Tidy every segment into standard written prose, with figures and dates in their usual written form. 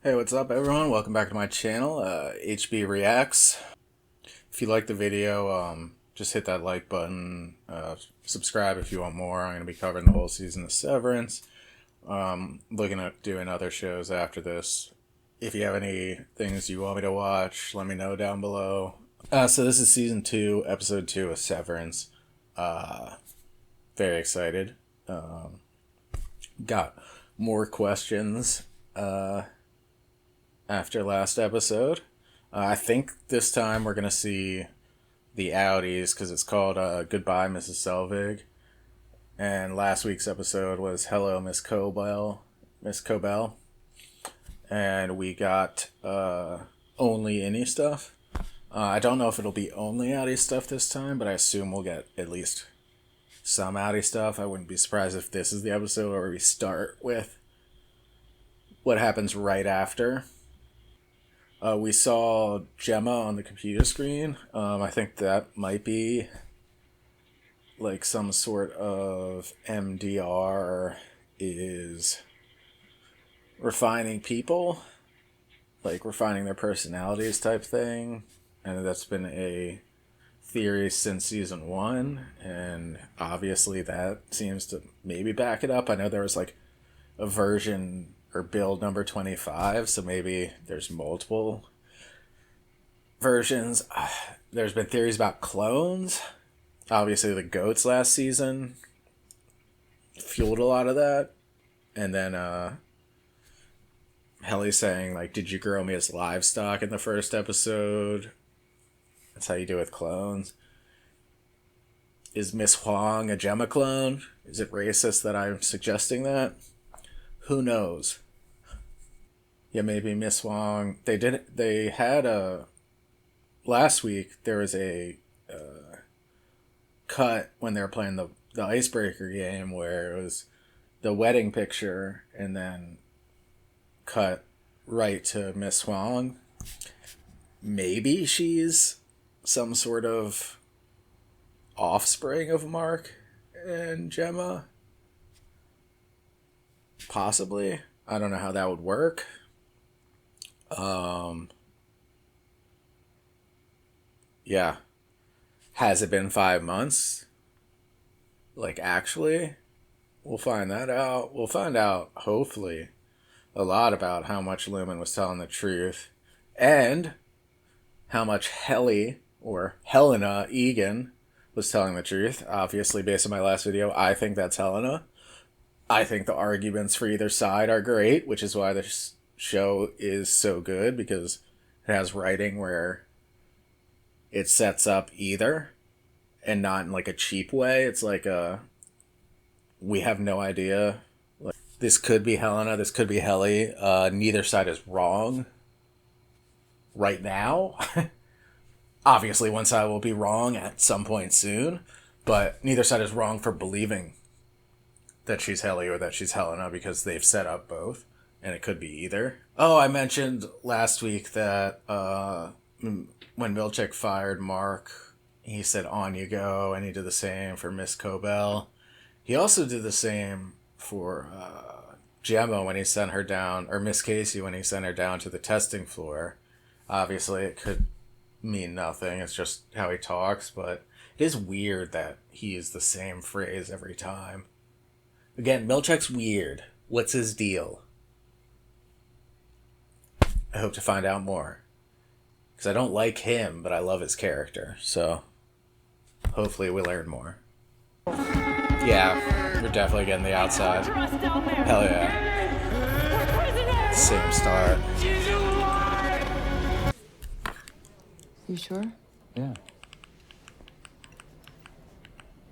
Hey, what's up everyone? Welcome back to my channel, HB Reacts. If you like the video, just hit that like button, subscribe if you want more. I'm going to be covering the whole season of Severance. Looking at doing other shows after this. If you have any things you want me to watch, let me know down below. So this is season 2, episode 2 of Severance. Very excited. Got more questions, after last episode. I think this time we're going to see the Audis because it's called Goodbye, Mrs. Selvig. And last week's episode was Hello, Miss Cobell. And we got only Innie stuff. I don't know if it'll be only Audi stuff this time, but I assume we'll get at least some Audi stuff. I wouldn't be surprised if this is the episode where we start with what happens right after. We saw Gemma on the computer screen. I think that might be like some sort of MDR is refining people, like refining their personalities type thing. And that's been a theory since season 1, and obviously that seems to maybe back it up. I know there was like a version or build number 25, so maybe there's multiple versions. There's been theories about clones. Obviously the goats last season fueled a lot of that. And then Helly's saying, like, did you grow me as livestock in the first episode? That's how you do with clones. Is Miss Huang a Gemma clone? Is it racist that I'm suggesting that? Who knows? Yeah, maybe Miss Huang. They had a... Last week, there was a cut when they were playing the icebreaker game where it was the wedding picture and then cut right to Miss Huang. Maybe she's some sort of offspring of Mark and Gemma. Possibly. I don't know how that would work. Yeah. Has it been 5 months? Like, actually? We'll find that out. We'll find out, hopefully, a lot about how much Lumen was telling the truth. And how much Helly, or Helena Egan, was telling the truth. Obviously, based on my last video, I think that's Helena. I think the arguments for either side are great, which is why this show is so good, because it has writing where it sets up either, and not in like a cheap way. It's like we have no idea. Like, this could be Helena, this could be Helly. Neither side is wrong right now. Obviously, one side will be wrong at some point soon, but neither side is wrong for believing that she's Helly or that she's Helena, because they've set up both, and it could be either. Oh, I mentioned last week that when Milchick fired Mark, he said, on you go, and he did the same for Miss Cobell. He also did the same for Gemma when he sent her down, or Miss Casey when he sent her down to the testing floor. Obviously, it could mean nothing. It's just how he talks, but it is weird that he used the same phrase every time. Again, Milchick's weird. What's his deal? I hope to find out more. Because I don't like him, but I love his character. So, hopefully we learn more. Yeah, we're definitely getting the outside. Hell yeah. Same start. You sure? Yeah.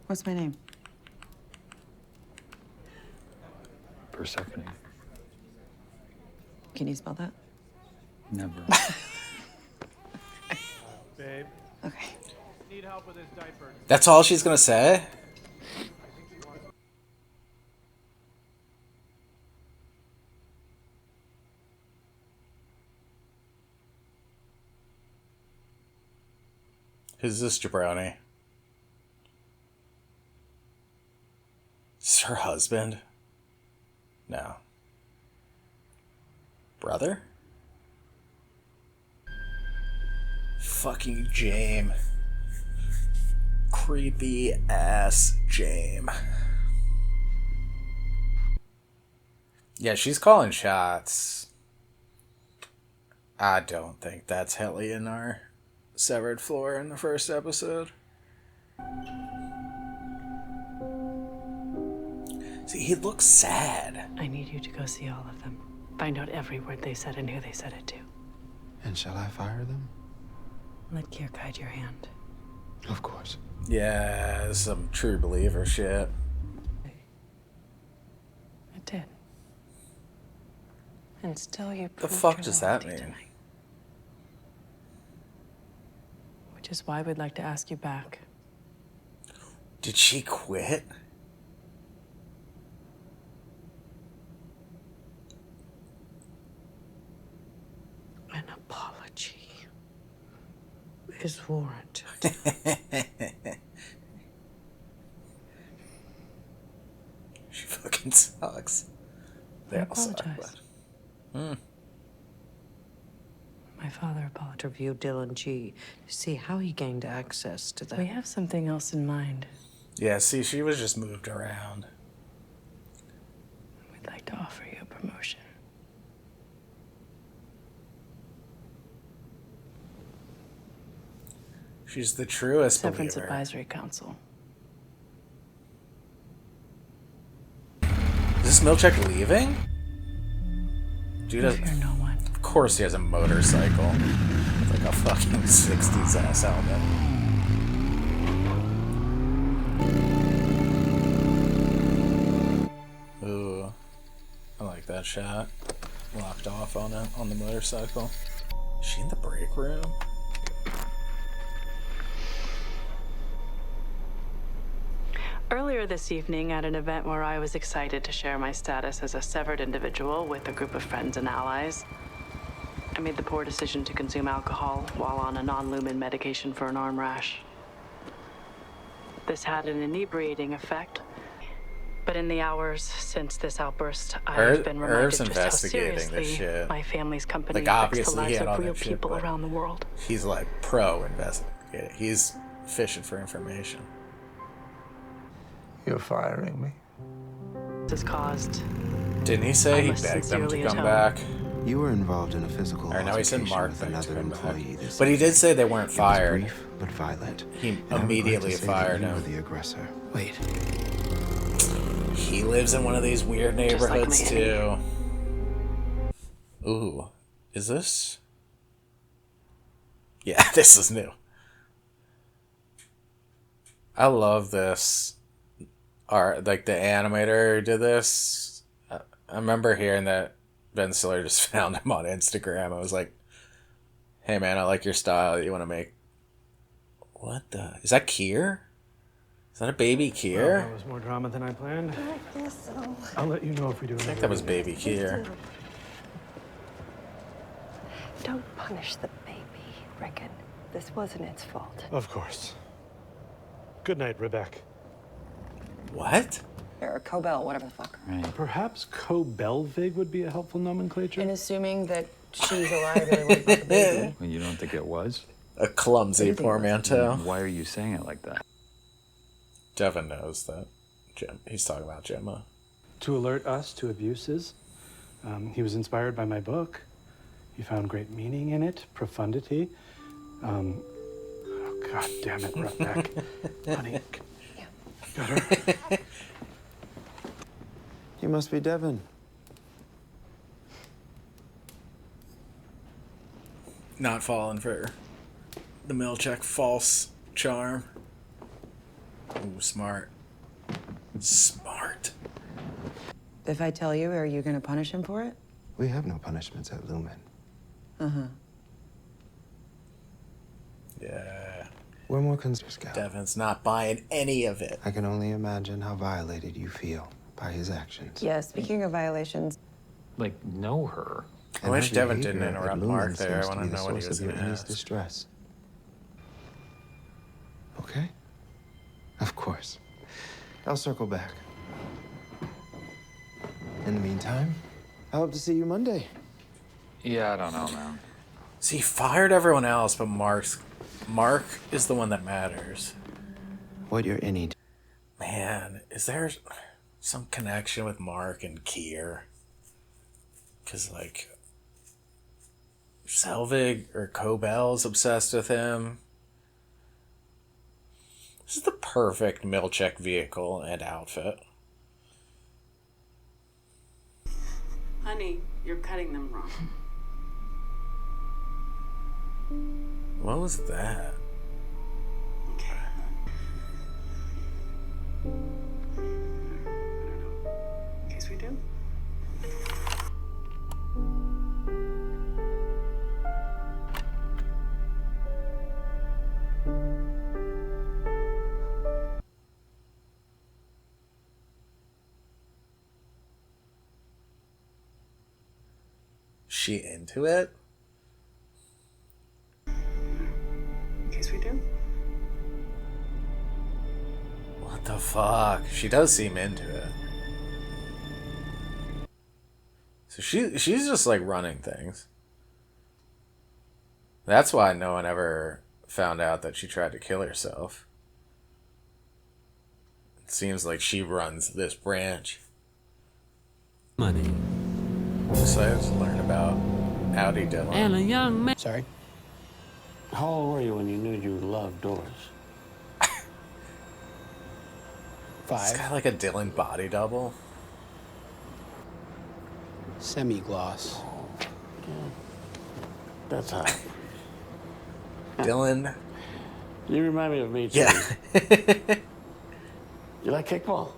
What's my name? Persephone. Can you spell that? Never. Babe, Okay. need help with his diaper. That's all she's gonna say? Who's this jabroni? Is this her husband? No. Brother? fucking James. Creepy ass James. Yeah, she's calling shots. I don't think that's Helly in our severed floor in the first episode. See, he looks sad. I need you to go see all of them. Find out every word they said and who they said it to. And shall I fire them? Let Kier guide your hand. Of course. Yeah, some true believer shit. It did. And still you The proved fuck your does that loyalty to mean? me. Which is why we'd like to ask you back. Did she quit? An apology is warranted. She fucking sucks. They I all suck, apologize. but- My father apologized. Interview Dylan G. to see how he gained access to We that. have something else in mind. Yeah, see, she was just moved around. We'd like to offer you a promotion. She's the truest Severance believer. Advisory Council. Is this Milchek leaving? Dude, You fear no one. of course he has a motorcycle. With like a fucking 60s ass helmet. Ooh. I like that shot. Locked off on it on the motorcycle. Is she in the break room? Earlier this evening, at an event where I was excited to share my status as a severed individual with a group of friends and allies, I made the poor decision to consume alcohol while on a non-lumen medication for an arm rash. This had an inebriating effect, but in the hours since this outburst, I've been reminded Irv's just how investigating this seriously shit. my family's company Like, affects the obviously he lives had all of real that shit, people but around the world. he's like pro investigating. He's fishing for information. You're firing me? This has caused. Didn't he say I he must begged them to sincerely come atone. back? You were involved in a physical Or no, he said altercation Mark with begged another him back. employee this But he evening. did say they weren't It was fired. brief but violent. He And I'm going immediately to say fired that you him. were the aggressor. Wait. He lives in one of these weird Just like neighborhoods me. too. Ooh, is this? Yeah, this is new. I love this art. Like the animator who did this. I remember hearing that Ben Stiller just found him on Instagram. I was like, "Hey man, I like your style. You want to make?" What the? Is that Kier? Is that a baby Well, Kier? that was more drama than I planned. I guess so. I'll let you know if we do I think another that was reading. baby Kier. Don't punish the baby, Rickon. This wasn't its fault. Of course. Good night, Rebecca. What? Or Cobell, whatever the fuck. Perhaps Co-Belvig would be a helpful nomenclature? And assuming that she's alive, really worried about the baby. Well, you don't think it was? A clumsy portmanteau. Why are you saying it like that? Devin knows that. He's talking about Gemma. To alert us to abuses. He was inspired by my book. He found great meaning in it, profundity. Oh, God damn it, Rebecca. Honey, got her. You must be Devin. Not falling for the Milchek false charm. Ooh, smart. Smart. If I tell you, are you gonna punish him for it? We have no punishments at Lumen. Uh-huh. Yeah. We're more concerned, Scout. Devin's not buying any of it. I can only imagine how violated you feel by his actions. Yeah, speaking of violations, Like, know her. I wish her Devin didn't behavior at interrupt Lumen Mark there. I seems want to be the know what he source was of your going to innate ask. distress. Okay? Of course. I'll circle back. In the meantime, I hope to see you Monday. Yeah, I don't know, man. See, he fired everyone else, but Mark's Mark is the one that matters. What you're any. Man, is there some connection with Mark and Kier? Because, like, Selvig or Cobell's obsessed with him. This is the perfect Milchek vehicle and outfit. Honey, you're cutting them wrong. What was that? Okay. In case we do. She into it? In case we do. What the fuck? She does seem into it. So she's just like running things. That's why no one ever found out that she tried to kill herself. It seems like she runs this branch. Money. So I have to learn about Audi Dylan. And a young man. Sorry? How old were you when you knew you loved doors? It's 5. got like a Dylan body double. Semi-gloss. That's hot. Dylan. You remind me of me, too. Yeah. You like kickball?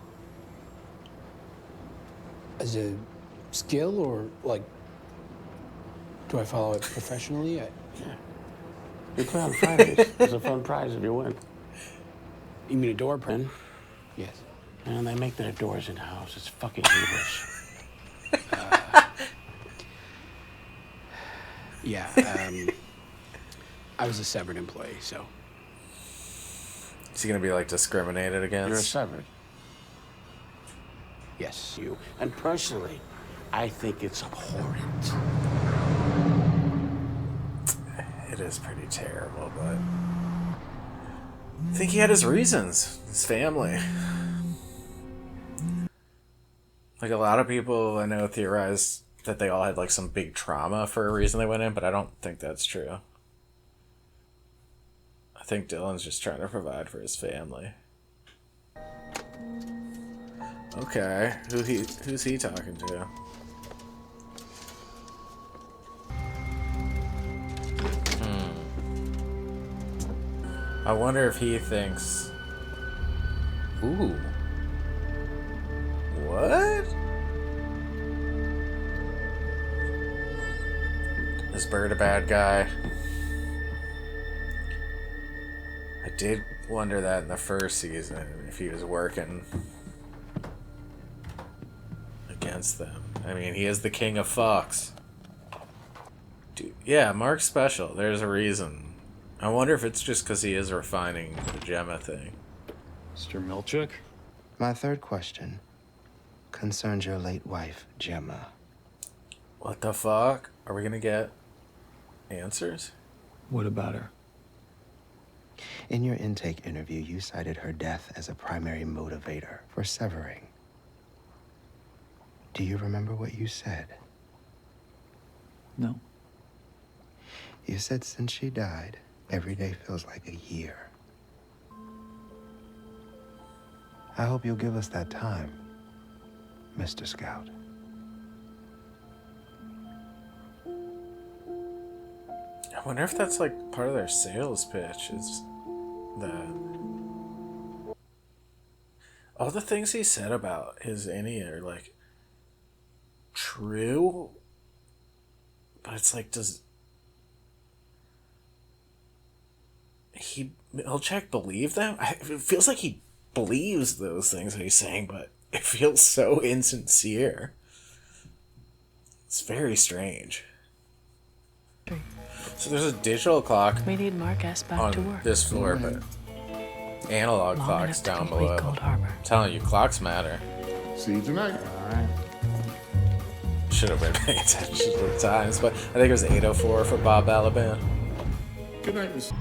As a skill or like, do I follow it professionally? Yeah. You play on Fridays. There's a fun prize if you win. You mean a door prize? And, Yes. and they make their doors in-house. It's fucking English. Yeah. I was a severed employee, so. Is he gonna be like discriminated against? You're a severed. Yes. You. And personally, I think it's abhorrent. It is pretty terrible, but I think he had his reasons. His family. Like a lot of people I know theorize that they all had like some big trauma for a reason they went in, but I don't think that's true. I think Dylan's just trying to provide for his family. Okay, who's he talking to? I wonder if he thinks... Ooh. What? Is Bird a bad guy? I did wonder that in the first season, if he was working against them. I mean, he is the king of Fox. Dude, yeah, Mark's special. There's a reason. I wonder if it's just because he is refining the Gemma thing. Mr. Milchek? My third question concerns your late wife, Gemma. What the fuck? Are we gonna get answers? What about her? In your intake interview, you cited her death as a primary motivator for severing. Do you remember what you said? No. You said since she died, every day feels like a year. I hope you'll give us that time, Mr. Scout. I wonder if that's like part of their sales pitch is that all the things he said about his innie are like true, but it's like, does Milchek believe them? It feels like he believes those things that he's saying, but it feels so insincere. It's very strange. So there's a digital clock We need Mark S. back to on work. this floor, but analog Long clocks enough to down complete below. Cold Harbor. I'm telling you, clocks matter. See you tonight. All right. Should have been paying attention to the times, but I think it was 8:04 for Bob Balaban. Good night, Miss.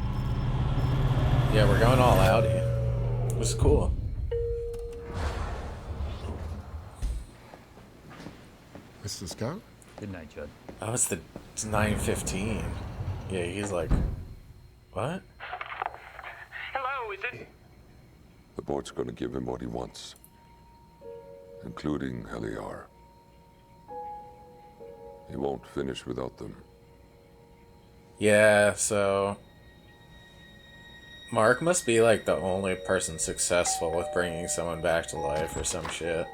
Yeah, we're going all outy. It was cool. Mr. Scout? Good night, Judd. Oh, it's 9:15. Yeah, he's like, what? Hello, is it? The board's going to give him what he wants, including Heliar. He won't finish without them. Yeah, so Mark must be like the only person successful with bringing someone back to life or some shit.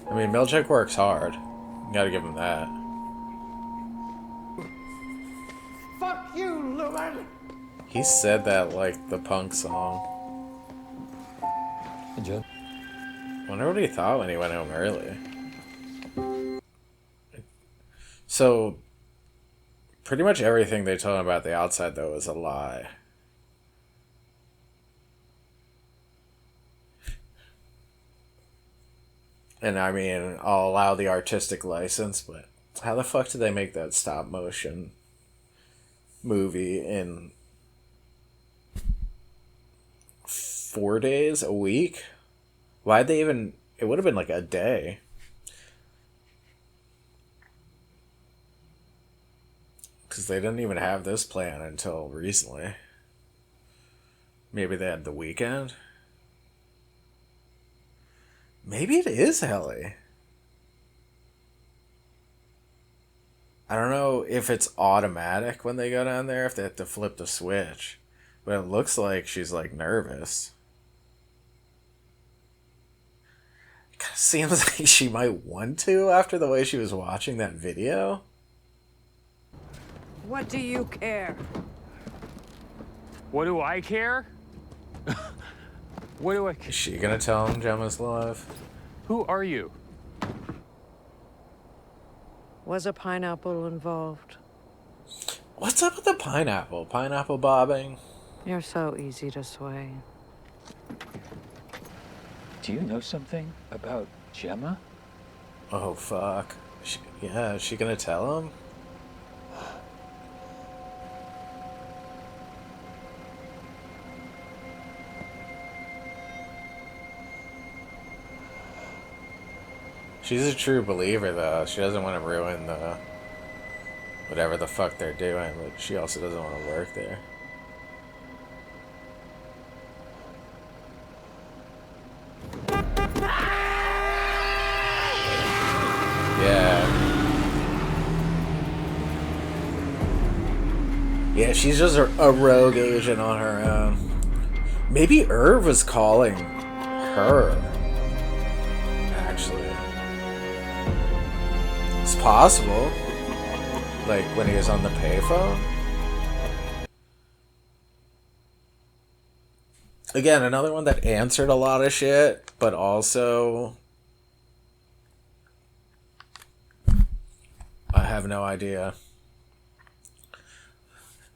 I mean, Milchek works hard. You gotta give him that. Fuck you, Lumen! He said that like the punk song. Hey, Judd. Wonder what he thought when he went home early. So, pretty much everything they told him about the outside, though, is a lie. And I mean, I'll allow the artistic license, but how the fuck did they make that stop motion movie in 4 days, a week? Why'd they even... It would have been like a day. Because they didn't even have this plan until recently. Maybe they had the weekend? Maybe it is Helly. I don't know if it's automatic when they go down there, if they have to flip the switch. But it looks like she's like nervous. It kind of seems like she might want to after the way she was watching that video. What do you care? What do I care? What do I... Is she gonna tell him Gemma's alive? Who are you? Was a pineapple involved? What's up with the pineapple? Pineapple bobbing? You're so easy to sway. Do you know something about Gemma? Oh, fuck. Yeah, is she gonna tell him? She's a true believer, though. She doesn't want to ruin the... whatever the fuck they're doing, but she also doesn't want to work there. Yeah. Yeah, she's just a rogue agent on her own. Maybe Irv was calling her. Actually. It's possible. Like when he was on the payphone. Again, another one that answered a lot of shit, but also I have no idea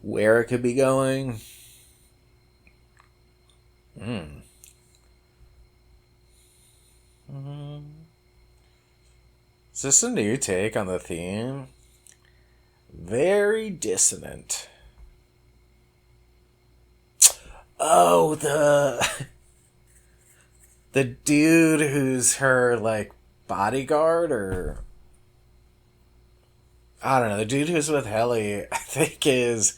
where it could be going. Is this a new take on the theme? Very dissonant. Oh, the dude who's her, like, bodyguard, or... I don't know, the dude who's with Helly, I think is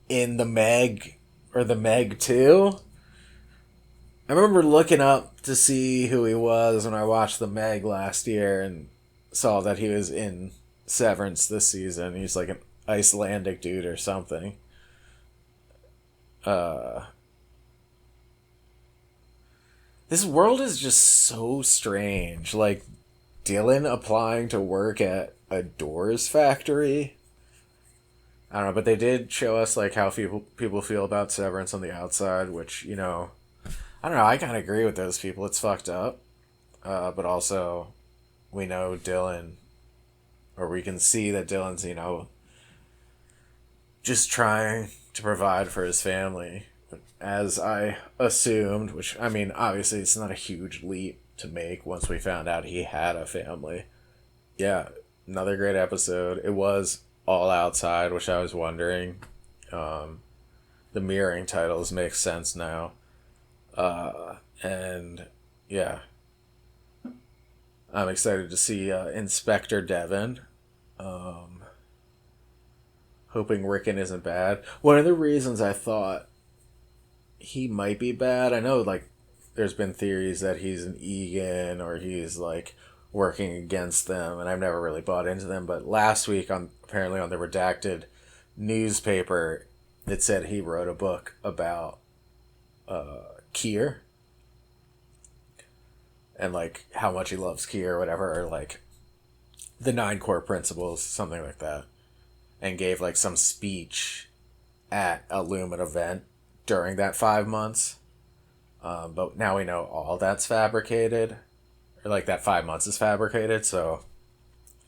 in the Meg, or the Meg 2. I remember looking up to see who he was when I watched the Meg last year, and saw that he was in Severance this season. He's like an Icelandic dude or something. This world is just so strange. Like, Dylan applying to work at a doors factory. I don't know, but they did show us, like, how people feel about Severance on the outside, which, you know, I don't know, I kind of agree with those people. It's fucked up. But also, we know Dylan, or we can see that Dylan's, you know, just trying to provide for his family. As I assumed, which, I mean, obviously it's not a huge leap to make once we found out he had a family. Yeah, another great episode. It was All Outside, which I was wondering. The mirroring titles make sense now. And yeah, I'm excited to see Inspector Devon. Hoping Rickon isn't bad. One of the reasons I thought he might be bad, I know like there's been theories that he's an Egan or he's like working against them, and I've never really bought into them. But last week, apparently on the redacted newspaper, it said he wrote a book about Kier and like how much he loves Kier or whatever, or like the 9 core principles, something like that, and gave like some speech at a Lumen event during that 5 months. But now we know all that's fabricated, or like that 5 months is fabricated. So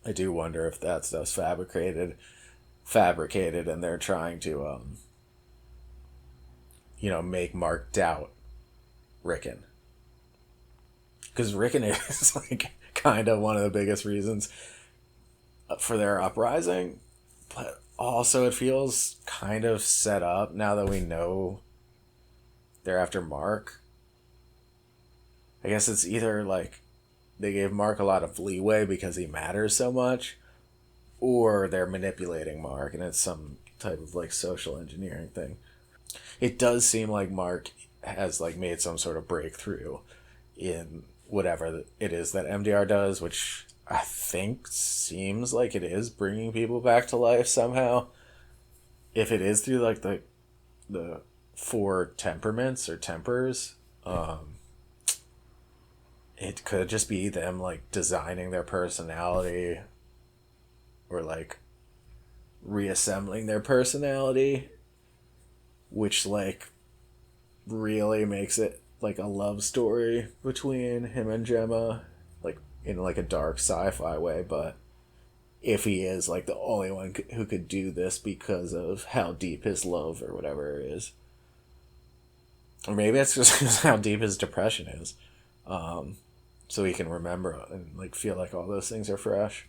I do wonder if that stuff's fabricated, and they're trying to, make Mark doubt Rickon. Because Rickon is like kind of one of the biggest reasons for their uprising, but also it feels kind of set up now that we know they're after Mark. I guess it's either like they gave Mark a lot of leeway because he matters so much, or they're manipulating Mark and it's some type of like social engineering thing. It does seem like Mark has like made some sort of breakthrough in whatever it is that MDR does, which I think seems like it is bringing people back to life somehow. If it is through like the 4 temperaments or tempers, it could just be them like designing their personality or like reassembling their personality, which like really makes it like a love story between him and Gemma, like in like a dark sci-fi way. But if he is like the only one who could do this because of how deep his love or whatever is, or maybe it's just how deep his depression is, so he can remember and like feel like all those things are fresh.